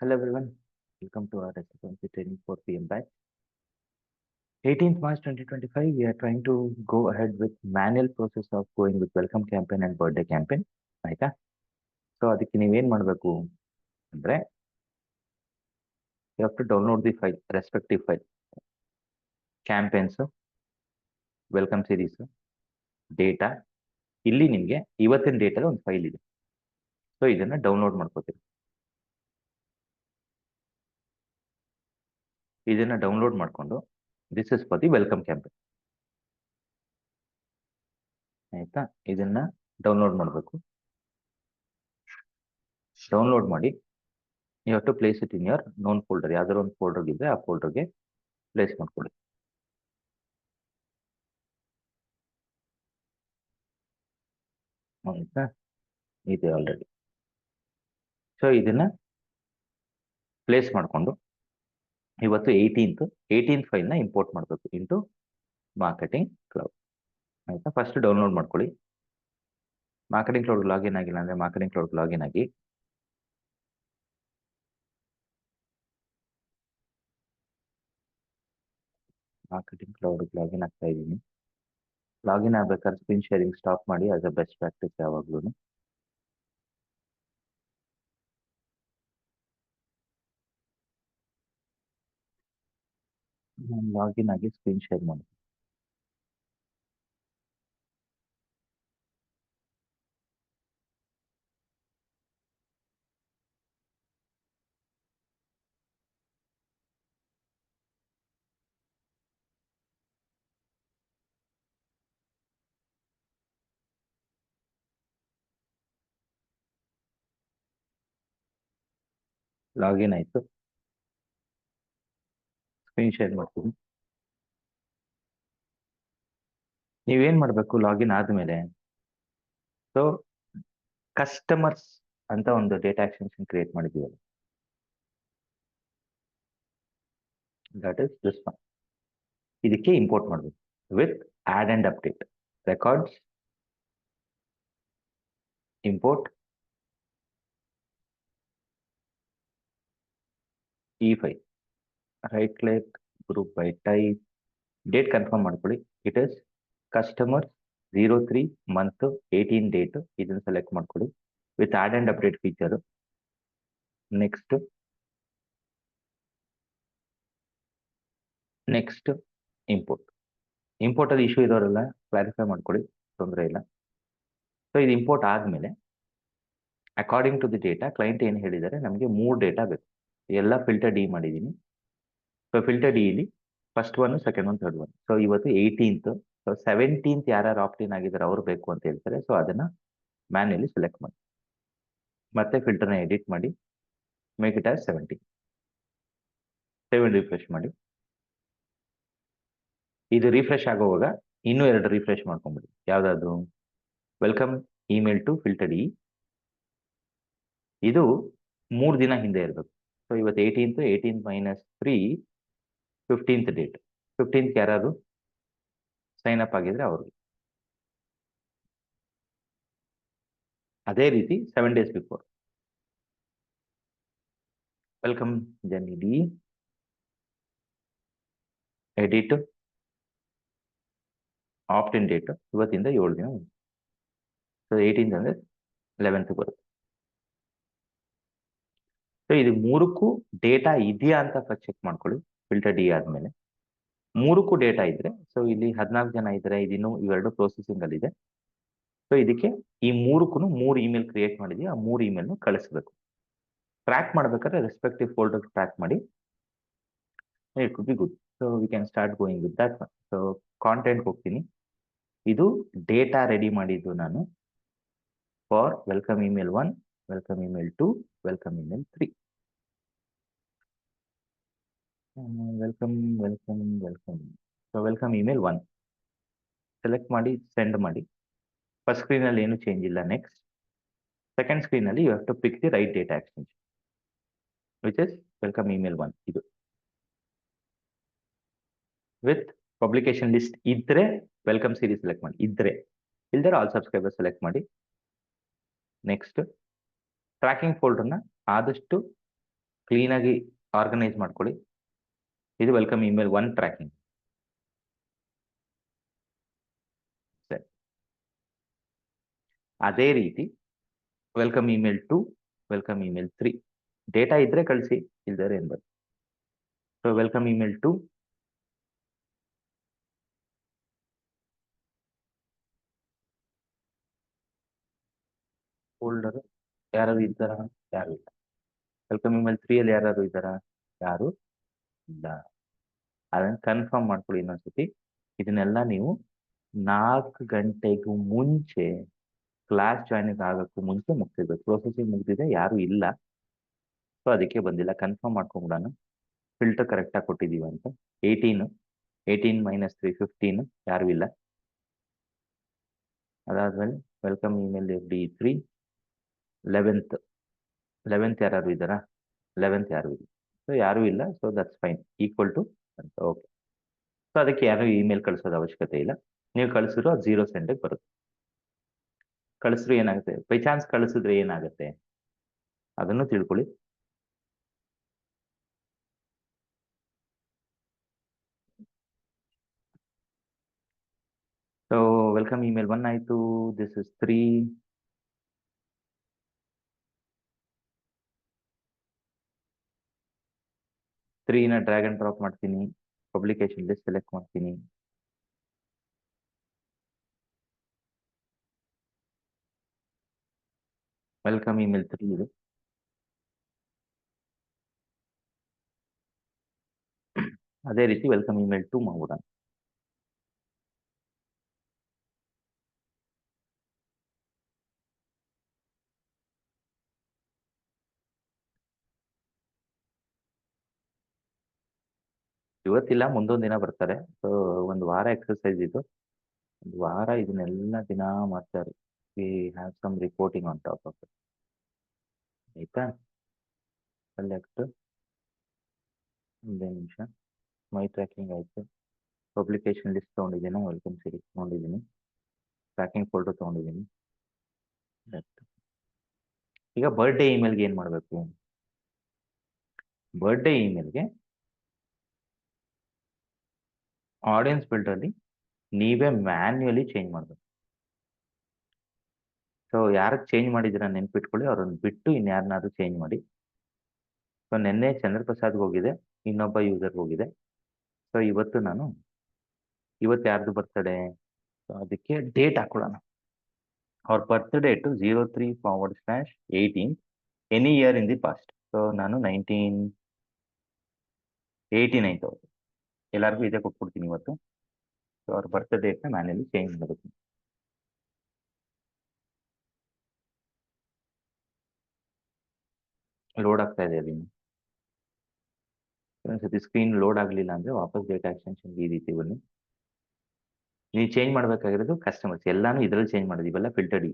Hello everyone, welcome to our residency training 4 p.m. batch. 18th March 2025, we are trying to go ahead with manual process of going with welcome campaign and birthday campaign. ಆಯ್ತಾ? So ಅದಕ್ಕೆ ನೀವೇನ್ ಮಾಡಬೇಕು ಅಂದ್ರೆ you have to download the file, respective file, campaigns, welcome series, data. ಇಲ್ಲಿ ನಿಮಗೆ ಇವತ್ತಿನ ಡೇಟಲ್ಲಿ ಒಂದು file ಇದೆ. ಸೊ ಇದನ್ನ ಡೌನ್ಲೋಡ್ ಮಾಡ್ಕೋತೀರಿ. ಇದನ್ನ ಡೌನ್ಲೋಡ್ ಮಾಡ್ಕೊಂಡು this is for the welcome campaign. ಆಯ್ತಾ? ಇದನ್ನ ಡೌನ್ಲೋಡ್ ಮಾಡಬೇಕು. ಡೌನ್ಲೋಡ್ ಮಾಡಿ you have to place it in your known folder. ಯಾವ್ದಾದ್ರು ಒಂದು ಫೋಲ್ಡರ್ ಇದ್ರೆ ಆ ಫೋಲ್ಡರ್ಗೆ ಪ್ಲೇಸ್ ಮಾಡ್ಕೊಳ್ಳಿ. ಆಯ್ತಾ? ಇದೆ ಆಲ್ರೆಡಿ. ಸೊ ಇದನ್ನ ಪ್ಲೇಸ್ ಮಾಡಿಕೊಂಡು ಇವತ್ತು 18th ಫೈಲ್ನ ಇಂಪೋರ್ಟ್ ಮಾಡಬೇಕು ಇಂಟು ಮಾರ್ಕೆಟಿಂಗ್ ಕ್ಲೌಡ್. ಆಯ್ತಾ? ಫಸ್ಟ್ ಡೌನ್ಲೋಡ್ ಮಾಡ್ಕೊಳ್ಳಿ. ಮಾರ್ಕೆಟಿಂಗ್ ಕ್ಲೌಡ್ ಲಾಗಿನ್ ಆಗಿಲ್ಲ ಅಂದ್ರೆ ಮಾರ್ಕೆಟಿಂಗ್ ಕ್ಲೌಡ್ ಲಾಗಿನ್ ಆಗಿ. ಮಾರ್ಕೆಟಿಂಗ್ ಕ್ಲೌಡ್ ಲಾಗಿನ್ ಆಗ್ತಾ ಇದ್ದೀನಿ. ಲಾಗಿನ್ ಆಗ್ಬೇಕಾದ್ರೆ ಸ್ಕ್ರೀನ್ ಶೇರಿಂಗ್ ಸ್ಟಾಪ್ ಮಾಡಿ ಆಸ್ ಅ ಬೆಸ್ಟ್ ಪ್ರಾಕ್ಟೀಸ್ ಯಾವಾಗ್ಲೂ. ಲಾಗಿನ್ ಆಗಿ ಸ್ಕ್ರೀನ್ ಶೇರ್ ಮಾಡಿ. ಲಾಗಿನ್ ಆಯ್ತು. ಸ್ಕ್ರೀನ್ ಶೇರ್ ಮಾಡ್ತೀನಿ. ನೀವೇನ್ ಮಾಡ್ಬೇಕು ಲಾಗಿನ್ ಆದ್ಮೇಲೆ, ಸೊ ಕಸ್ಟಮರ್ಸ್ ಅಂತ ಒಂದು ಡೇಟಾ ಎಕ್ಸ್ಟೆನ್ಷನ್ ಕ್ರಿಯೇಟ್ ಮಾಡಿದೀವಲ್ಲ, ದಟ್ ಇಸ್ ದಿಸ್ ಒನ್. ಇದಕ್ಕೆ ಇಂಪೋರ್ಟ್ ಮಾಡಬೇಕು with add and update records, import ಈ file, right click, group by type, date confirm ಮಾಡ್ಕೊಳ್ಳಿ. It is customer 03 month 18 date. ಇದನ್ನ ಸೆಲೆಕ್ಟ್ ಮಾಡ್ಕೊಳ್ಳಿ with add and update feature. Next import ಅಲ್ಲಿ issue ಇರೋರೆಲ್ಲ clarify ಮಾಡ್ಕೊಳ್ಳಿ, ತೊಂದರೆ ಇಲ್ಲ. ಸೊ ಇದು ಇಂಪೋರ್ಟ್ ಆದ್ಮೇಲೆ according to the data client ಏನು ಹೇಳಿದ್ದಾರೆ, ನಮಗೆ 3 ಡೇಟಾ ಬೇಕು. ಎಲ್ಲ ಫಿಲ್ಟರ್ ಡಿ ಮಾಡಿದ್ದೀನಿ. ಸೊ ಫಿಲ್ಟರ್ ಡಿ ಇಲ್ಲಿ first one, second one, third one. So ಇವತ್ತು 18th. ಸೊ 17th ಯಾರು ಆಪ್ಟಿನ್ ಆಗಿದ್ದಾರೆ ಅವ್ರು ಬೇಕು ಅಂತ ಹೇಳ್ತಾರೆ. ಸೊ ಅದನ್ನ ಮ್ಯಾನ್ಯಲಿ ಸೆಲೆಕ್ಟ್ ಮಾಡಿ ಮತ್ತೆ ಫಿಲ್ಟರ್ನ ಎಡಿಟ್ ಮಾಡಿ make it as 17. Save and refresh ಮಾಡಿ. ಇದು ರಿಫ್ರೆಶ್ ಆಗುವಾಗ ಇನ್ನೂ 2 ರಿಫ್ರೆಶ್ ಮಾಡ್ಕೊಂಡ್ಬಿಡಿ. ಯಾವ್ದಾದ್ರು ವೆಲ್ಕಮ್ ಇಮೇಲ್ ಟು ಫಿಲ್ಟರ್ ಡಿ, ಇದು 3 ದಿನ ಹಿಂದೆ ಇರಬೇಕು. ಸೊ ಇವತ್ತು 18th, 18 - 3 15th ಡೇಟ್. 15th ಯಾರಾದ್ರು ಸೈನ್ ಅಪ್ ಆಗಿದ್ರೆ ಅವ್ರಿಗೆ. ಅದೇ ರೀತಿ 7 days ಬಿಫೋರ್ ವೆಲ್ಕಮ್ ಜನಿ ಡಿ, ಎಡಿಟ್ ಆಪ್ಟಿನ್ ಡೇಟ್ ಇವತ್ತಿಂದ 7 ದಿನ. ಸೊ 18th ಅಂದ್ರೆ 11th ಬರುತ್ತೆ. ಸೊ ಇದು 3ಕ್ಕೂ ಡೇಟಾ ಇದೆಯಾ ಅಂತ ಫಸ್ಟ್ ಚೆಕ್ ಮಾಡ್ಕೊಳ್ಳಿ. ಫಿಲ್ಟರ್ ಡಿ ಆದ್ಮೇಲೆ 3ಕ್ಕೂ ಡೇಟಾ ಇದ್ರೆ, ಸೊ ಇಲ್ಲಿ 14 ಜನ ಇದ್ರೆ, ಇದಿನ್ನು ಇವೆರಡು ಪ್ರೊಸೆಸಿಂಗ್ ಅಲ್ಲಿ ಇದೆ. ಸೊ ಇದಕ್ಕೆ ಈ 3ಕ್ಕೂ 3 ಇಮೇಲ್ ಕ್ರಿಯೇಟ್ ಮಾಡಿದ್ವಿ. ಆ 3 ಇಮೇಲ್ ಕಳಿಸ್ಬೇಕು. ಟ್ರ್ಯಾಕ್ ಮಾಡ್ಬೇಕಾದ್ರೆ ರೆಸ್ಪೆಕ್ಟಿವ್ ಫೋಲ್ಡರ್ ಟ್ರ್ಯಾಕ್ ಮಾಡಿ. It could be good. So we can start going with that one. So content ಹೋಗ್ತೀನಿ. ಇದು ಡೇಟಾ ರೆಡಿ ಮಾಡಿದ್ದು ನಾನು for welcome email 1, welcome email 2, welcome email 3. Welcome. So welcome email 1 select ಮಾಡಿ send ಮಾಡಿ. First screen ಅಲ್ಲಿ ಏನು change ಇಲ್ಲ. Next second screen ಅಲ್ಲಿ you have to pick the right data extension which is welcome email 1. ಇದು with publication list ಇದ್ರೆ welcome series select ಮಾಡಿ, ಇಲ್ದರೆ all subscriber select ಮಾಡಿ. ನೆಕ್ಸ್ಟ್ ಟ್ರ್ಯಾಕಿಂಗ್ ಫೋಲ್ಡರ್ನ ಆದಷ್ಟು ಕ್ಲೀನಾಗಿ ಆರ್ಗನೈಸ್ ಮಾಡ್ಕೊಳ್ಳಿ. ಇದು ವೆಲ್ಕಮ್ ಇಮೇಲ್ 1 ಟ್ರ್ಯಾಕಿಂಗ್. ಸರಿ, ಅದೇ ರೀತಿ welcome email 2, welcome email 3 data ಇದ್ರೆ ಕಳಿಸಿ, ಇಲ್ದರೆ ಏನ್ ಬರುತ್ತೆ. ಸೊ ವೆಲ್ಕಮ್ ಇಮೇಲ್ 2 ಫೋಲ್ಡರ್ ಯಾರು ಇದ್ದಾರಾ? ಯಾರು ಇಲ್ಲ. ವೆಲ್ಕಮ್ ಇಮೇಲ್ 3 ಅಲ್ಲಿ ಯಾರು ಇದ್ದಾರಾ? ಯಾರು ಇಲ್ಲ. ಅದನ್ನ ಕನ್ಫರ್ಮ್ ಮಾಡ್ಕೊಳ್ಳಿ ಇನ್ನೊಂದ್ಸತಿ. ಇದನ್ನೆಲ್ಲ ನೀವು 4 ಗಂಟೆಗೂ ಮುಂಚೆ ಕ್ಲಾಸ್ ಜಾಯ್ನಿಂಗ್ ಆಗೋಕ್ಕೂ ಮುಂಚೆ ಮುಗಿಸಿರ್ಬೇಕು. ಪ್ರೊಸೆಸಿಂಗ್ ಮುಗಿದಿದೆ, ಯಾರು ಇಲ್ಲ, ಸೊ ಅದಕ್ಕೆ ಬಂದಿಲ್ಲ. ಕನ್ಫರ್ಮ್ ಮಾಡ್ಕೊಂಡ್ಬಿಡೋಣ ಫಿಲ್ಟರ್ ಕರೆಕ್ಟಾಗಿ ಕೊಟ್ಟಿದ್ದೀವಿ ಅಂತ. 18 -3 15 ಯಾರು ಇಲ್ಲ. ಅದಾದ್ಮೇಲೆ ವೆಲ್ಕಮ್ ಇಮೇಲ್ FD3 11th ಯಾರು ಇದ್ದಾರಾ? 11th ಯಾರು ಇಲ್ಲ. ಸೊ ಯಾರು ಇಲ್ಲ, so that's fine, equal to ಅಂತ. ಓಕೆ. ಸೊ ಅದಕ್ಕೆ ಯಾರು ಇಮೇಲ್ ಕಳಿಸೋದು ಅವಶ್ಯಕತೆ ಇಲ್ಲ. ನೀವು ಕಳಿಸಿದ್ರು ಅದು 0 ಸೆಂಡಿಗೆ ಬರುತ್ತೆ. ಕಳಿಸಿದ್ರು ಏನಾಗುತ್ತೆ, ಬೈ ಚಾನ್ಸ್ ಕಳಿಸಿದ್ರೆ ಏನಾಗುತ್ತೆ ಅದನ್ನು ತಿಳ್ಕೊಳ್ಳಿ. ಸೊ ವೆಲ್ಕಮ್ ಇಮೇಲ್ 1 ಆಯ್ತು. This is 3. ನ ಡ್ರ್ಯಾಗ್ ಅಂಡ್ ಡ್ರಾಪ್ ಮಾಡ್ತೀನಿ, ಪಬ್ಲಿಕೇಶನ್ ಲಿಸ್ಟ್ ಸೆಲೆಕ್ಟ್ ಮಾಡ್ತೀನಿ. ವೆಲ್ಕಮ್ ಇಮೇಲ್ 3 ಇದು. ಅದೇ ರೀತಿ ವೆಲ್ಕಮ್ ಇಮೇಲ್ 2 ಮಾಡ್ಬಿಡೋಣ. ಇವತ್ತಿಲ್ಲ, ಮುಂದೊಂದು ದಿನ ಬರ್ತಾರೆ. ಸೊ ಒಂದು ವಾರ ಎಕ್ಸರ್ಸೈಸ್ ಇದು. ಒಂದು ವಾರ ಇದನ್ನೆಲ್ಲ ದಿನ ಮಾಡ್ತಾರೆ. We have some reporting on top of it. ಆಯ್ತಾ? ಸೆಲೆಕ್ಟ್, ಒಂದೇ ನಿಮಿಷ. ಮೈ ಟ್ರ್ಯಾಕಿಂಗ್ ಆಯ್ತು. ಪಬ್ಲಿಕೇಶನ್ ಲಿಸ್ಟ್ ತೊಗೊಂಡಿದ್ದೀನಿ, ವೆಲ್ಕಮ್ ಸೀರೀಸ್ ತೊಗೊಂಡಿದ್ದೀನಿ, ಟ್ರ್ಯಾಕಿಂಗ್ ಫೋಲ್ಡರ್ ತೊಗೊಂಡಿದ್ದೀನಿ. ಈಗ ಬರ್ಡೇ ಇಮೇಲ್ಗೆ ಏನು ಮಾಡಬೇಕು? ಬರ್ಡೇ ಇಮೇಲ್ಗೆ ಆಡಿಯನ್ಸ್ ಫಿಲ್ಟರ್ಲಿ ನೀವೇ ಮ್ಯಾನ್ಯುಯಲಿ ಚೇಂಜ್ ಮಾಡಬೇಕು. ಸೊ ಯಾರಿಗೆ ಚೇಂಜ್ ಮಾಡಿದ್ದೀರಾ ನೆನ್ಪಿಟ್ಕೊಳ್ಳಿ, ಅವ್ರನ್ನ ಬಿಟ್ಟು ಇನ್ಯಾರನ್ನಾದ್ರೂ ಚೇಂಜ್ ಮಾಡಿ. ಸೊ ನಿನ್ನೆ ಚಂದ್ರಪ್ರಸಾದ್ಗೆ ಹೋಗಿದೆ, ಇನ್ನೊಬ್ಬ ಯೂಸರ್ಗೆ ಹೋಗಿದೆ. ಸೊ ಇವತ್ತು ಯಾರ್ದು ಬರ್ತಡೇ? ಸೊ ಅದಕ್ಕೆ ಡೇಟ್ ಹಾಕೊಳ್ಳೋಣ. ಅವ್ರ birth date 03/18 any year in the past. So ನಾನು 1989 ಎಲ್ಲರಿಗೂ ಇದೇ ಕೊಟ್ಬಿಡ್ತೀನಿ ಇವತ್ತು. ಸೊ ಅವ್ರ ಬರ್ತ್ ಡೇಟ್ನ ಮ್ಯಾನ್ಯಲಿ ಚೇಂಜ್ ಮಾಡಬೇಕು. ಲೋಡ್ ಆಗ್ತಾ ಇದೆ ಅದನ್ನು. ಒಂದ್ಸತಿ ಸ್ಕ್ರೀನ್ ಲೋಡ್ ಆಗಲಿಲ್ಲ ಅಂದರೆ ವಾಪಸ್ ಡೇಟಾ ಎಕ್ಸ್ಟೆನ್ಷನ್ ಈ ರೀತಿ ಬನ್ನಿ. ನೀವು ಚೇಂಜ್ ಮಾಡಬೇಕಾಗಿರೋದು ಕಸ್ಟಮರ್ಸ್ ಎಲ್ಲಾನು ಇದರಲ್ಲಿ ಚೇಂಜ್ ಮಾಡೋದು. ಇವೆಲ್ಲ ಫಿಲ್ಟರ್ಡ್.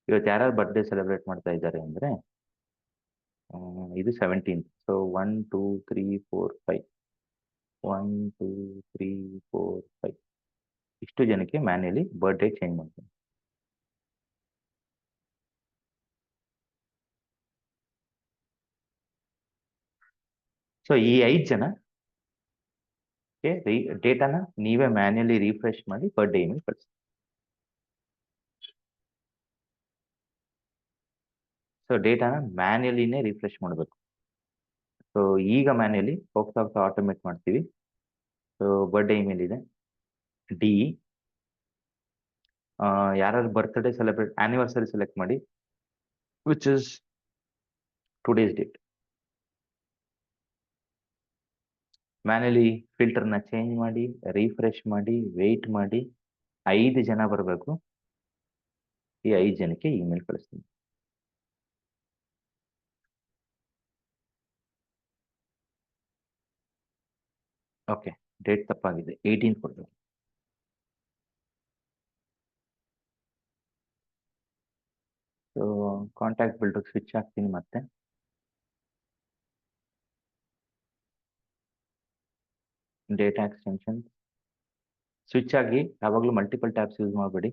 ಇವತ್ತು ಯಾರ್ಯಾರು ಬರ್ತ್ಡೇ ಸೆಲೆಬ್ರೇಟ್ ಮಾಡ್ತಾ ಇದ್ದಾರೆ ಅಂದರೆ ಇದು 17th. ಸೊ 1 2 3 4 5 1 2 3 4 5 ಇಷ್ಟು ಜನಕ್ಕೆ ಮ್ಯಾನ್ಯಲಿ ಬರ್ತ್ಡೇ ಚೇಂಜ್ ಮಾಡ್ತೀನಿ. ಸೊ ಈ 5 ಜನ ಡೇಟಾನ ನೀವೇ ಮ್ಯಾನ್ಯಲಿ ರಿಫ್ರೆಶ್ ಮಾಡಿ ಬರ್ಡೇ ಇಮೇಲ್ ಕಳಿಸಿ. ಸೊ ಡೇಟಾನ ಮ್ಯಾನ್ಯಲಿನೇ ರಿಫ್ರೆಶ್ ಮಾಡಬೇಕು. ಸೊ ಈಗ ಮ್ಯಾನ್ಯಲಿ ಹೋಗ್ತಾ ಹೋಗ್ತಾ ಆಟೋಮೇಟ್ ಮಾಡ್ತೀವಿ. ಸೊ ಬರ್ಡೇ ಇಮೇಲ್ ಇದೆ, ಡಿ ಯಾರು ಬರ್ತ್ಡೇ ಸೆಲೆಬ್ರೇಟ್ ಆನಿವರ್ಸರಿ ಸೆಲೆಕ್ಟ್ ಮಾಡಿ, which is today's date. Manually ಫಿಲ್ಟರ್ನ ಚೇಂಜ್ ಮಾಡಿ, ರಿಫ್ರೆಶ್ ಮಾಡಿ, ವೆಯ್ಟ್ ಮಾಡಿ. 5 ಜನ ಬರಬೇಕು. ಈ 5 ಜನಕ್ಕೆ ಇಮೇಲ್ ಕಳಿಸ್ತೀನಿ. ಓಕೆ, ಡೇಟ್ ತಪ್ಪಾಗಿದೆ, 18 ಕೊಡಬೇಕು. ಸೊ ಕಾಂಟ್ಯಾಕ್ಟ್ ಬಿಲ್ಡರ್ ಸ್ವಿಚ್ ಆಗ್ತೀನಿ ಮತ್ತೆ. ಡೇಟಾ ಎಕ್ಸ್ಟೆನ್ಷನ್ ಸ್ವಿಚ್ ಆಗಿ ಯಾವಾಗಲೂ ಮಲ್ಟಿಪಲ್ ಟ್ಯಾಬ್ಸ್ ಯೂಸ್ ಮಾಡಬೇಡಿ,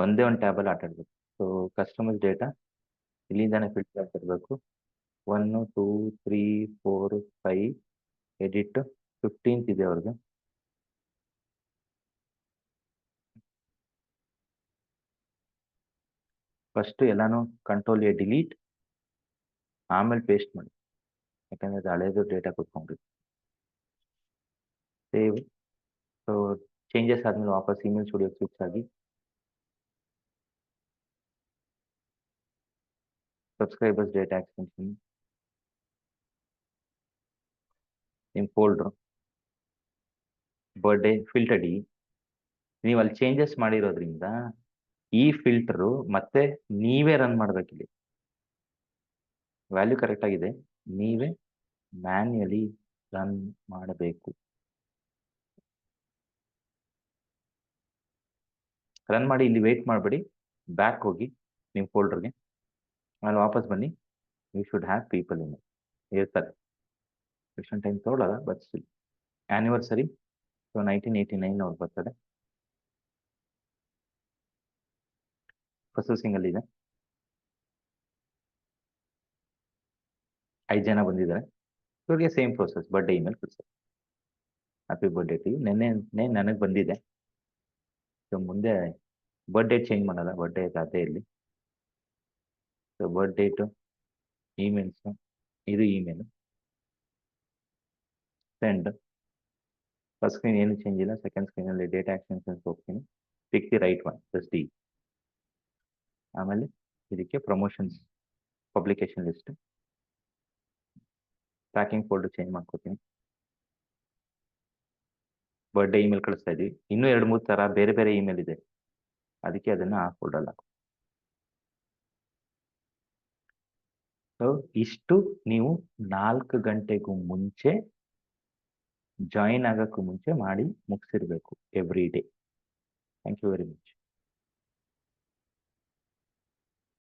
ಒಂದೇ ಒಂದು ಟ್ಯಾಬಲ್ಲಿ ಆಟ ಆಡಬೇಕು. ಸೊ ಕಸ್ಟಮರ್ಸ್ ಡೇಟಾ ಇಲ್ಲಿಂದಾನೆ ಫಿಲ್ಟರ್ ಆಗ್ತಿರ್ಬೇಕು. 1 2 3 4 5 ಎಡಿಟ್ 15th ಇದೆ ಅವ್ರಿಗೆ. ಫಸ್ಟ್ ಎಲ್ಲಾನು ಕಂಟ್ರೋಲ್ ಎ ಡಿಲೀಟ್, ಆಮೇಲೆ ಪೇಸ್ಟ್ ಮಾಡಿ, ಯಾಕಂದ್ರೆ ಅದು ಹಳೇದು ಡೇಟಾ ಕೊಟ್ಕೊಂಡ್ರಿ. ಸೇವ್. ಸೊ ಚೇಂಜಸ್ ಆದ್ಮೇಲೆ ವಾಪಸ್ ಇಮೇಲ್ ಸ್ಟುಡಿಯೋ ಸ್ವಿಚ್ ಆಗಿ ಸಬ್ಸ್ಕ್ರೈಬರ್ಸ್ ಡೇಟಾ ಎಕ್ಸ್ಟೆನ್ಷನ್ ನಿಮ್ಮ ಫೋಲ್ಡ್ರು ಬರ್ಡೇ ಫಿಲ್ಟರ್ ಡಿ. ನೀವು ಅಲ್ಲಿ ಚೇಂಜಸ್ ಮಾಡಿರೋದ್ರಿಂದ ಈ ಫಿಲ್ಟರು ಮತ್ತೆ ನೀವೇ ರನ್ ಮಾಡ್ಬೇಕಿಲ್ಲಿ. ವ್ಯಾಲ್ಯೂ ಕರೆಕ್ಟ್ ಆಗಿದೆ, ನೀವೇ ಮ್ಯಾನ್ಯಲಿ ರನ್ ಮಾಡಬೇಕು. ರನ್ ಮಾಡಿ, ಇಲ್ಲಿ ವೇಟ್ ಮಾಡಬೇಡಿ, ಬ್ಯಾಕ್ ಹೋಗಿ ನಿಮ್ಮ ಫೋಲ್ಡರ್ಗೆ, ಆಮೇಲೆ ವಾಪಸ್ ಬನ್ನಿ. You should have people in ಇರ್ತಾರೆ. ಎಷ್ಟೊಂದು ಟೈಮ್ ತೊಗೊಳ್ಳಲ್ಲ, ಬಟ್ ಸ್ಟಿಲ್ ಆ್ಯನಿವರ್ಸರಿ. ಸೊ 1989 ಅವ್ರು ಬರ್ತಾರೆ. ಪ್ರೊಸೆಸಿಂಗ್ ಅಲ್ಲಿ ಇದೆ, 5 ಜನ ಬಂದಿದ್ದಾರೆ. ಇವ್ರಿಗೆ ಸೇಮ್ ಪ್ರೋಸೆಸ್, ಬರ್ಡೇ ಇಮೇಲ್ ಕಳಿಸೋದು, ಹ್ಯಾಪಿ ಬರ್ಡೇ ಟು ಯು. ನೆನ್ನೆ ನನಗೆ ಬಂದಿದೆ. ಸೊ ಮುಂದೆ ಬರ್ಡೇ ಚೇಂಜ್ ಮಾಡಲ್ಲ, ಬರ್ಡೇ ಅದೇ ಇಲ್ಲಿ. ಸೊ ಬರ್ಡೇಟು ಇಮೇಲ್ಸು, ಇದು ಇಮೇಲ್ ಸೆಂಡ್. ಫಸ್ಟ್ ಸ್ಕ್ರೀನ್ ಏನು ಚೇಂಜ್ ಇಲ್ಲ. ಸೆಕೆಂಡ್ ಸ್ಕ್ರೀನಲ್ಲಿ ಡೇಟಾ ಎಕ್ಸ್ಟೆನ್ಷನ್ಸ್ ಹೋಗ್ತೀನಿ, pick the right one, plus D. ಆಮೇಲೆ ಇದಕ್ಕೆ promotions publication list, tracking folder change ಮಾಡ್ಕೋತೀನಿ. ಬರ್ಡೇ ಇಮೇಲ್ ಕಳಿಸ್ತಾ ಇದ್ದೀವಿ. ಇನ್ನೂ 2-3 ಥರ ಬೇರೆ ಬೇರೆ ಇಮೇಲ್ ಇದೆ, ಅದಕ್ಕೆ ಅದನ್ನು ಆ ಫೋಲ್ಡರ್ ಹಾಕಿ. ಸೊ ಇಷ್ಟು ನೀವು 4 ಗಂಟೆಗೂ ಮುಂಚೆ ಜಾಯಿನ್ ಆಗೋಕ್ಕೂ ಮುಂಚೆ ಮಾಡಿ ಮುಗಿಸಿರ್ಬೇಕು every day. Thank you very much.